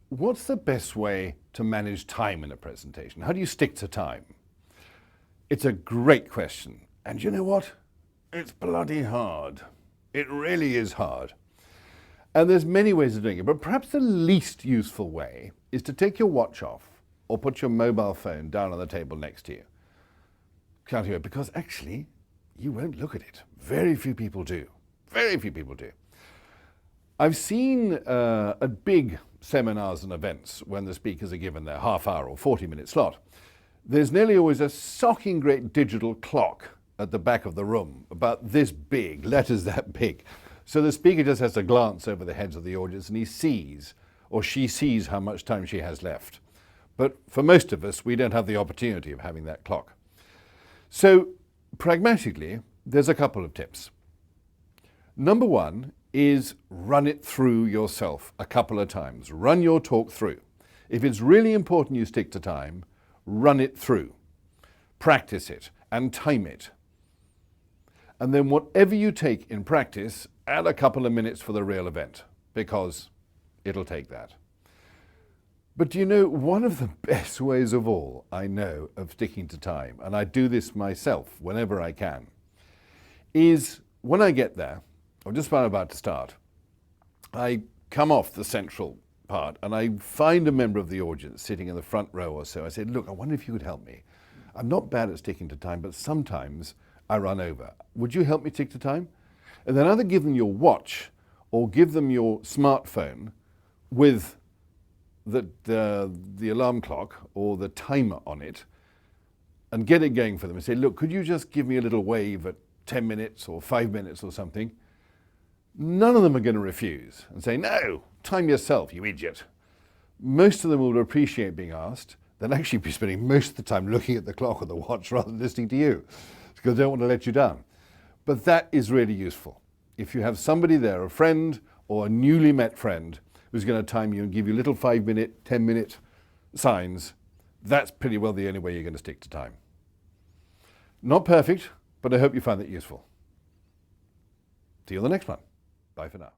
what's the best way to manage time in a presentation? How do you stick to time? It's a great question. And you know what? It's bloody hard. It really is hard. And there's many ways of doing it, but perhaps the least useful way is to take your watch off or put your mobile phone down on the table next to you. Can't hear it, because actually you won't look at it. Very few people do. Very few people do. I've seen at big seminars and events when the speakers are given their half-hour or 40-minute slot, there's nearly always a socking great digital clock at the back of the room, about this big, letters that big. So the speaker just has to glance over the heads of the audience and he sees, or she sees, how much time she has left. But for most of us, we don't have the opportunity of having that clock. So pragmatically, there's a couple of tips. Number one is run it through yourself a couple of times. Run your talk through. If it's really important you stick to time, run it through. Practice it and time it. And then whatever you take in practice, add a couple of minutes for the real event, because it'll take that. But do you know, one of the best ways of all I know of sticking to time, and I do this myself whenever I can, is when I get there, or just when I'm about to start, I come off the central part and I find a member of the audience sitting in the front row or so. I say, look, I wonder if you could help me. I'm not bad at sticking to time, but sometimes I run over. Would you help me stick to time? And then either give them your watch or give them your smartphone with the alarm clock or the timer on it and get it going for them and say, look, could you just give me a little wave at 10 minutes or 5 minutes or something? None of them are going to refuse and say, no, time yourself, you idiot. Most of them will appreciate being asked. They'll actually be spending most of the time looking at the clock or the watch rather than listening to you, because they don't want to let you down. But that is really useful. If you have somebody there, a friend or a newly met friend, who's going to time you and give you little 5-minute, 10-minute signs, that's pretty well the only way you're going to stick to time. Not perfect, but I hope you find that useful. See you on the next one. Bye for now.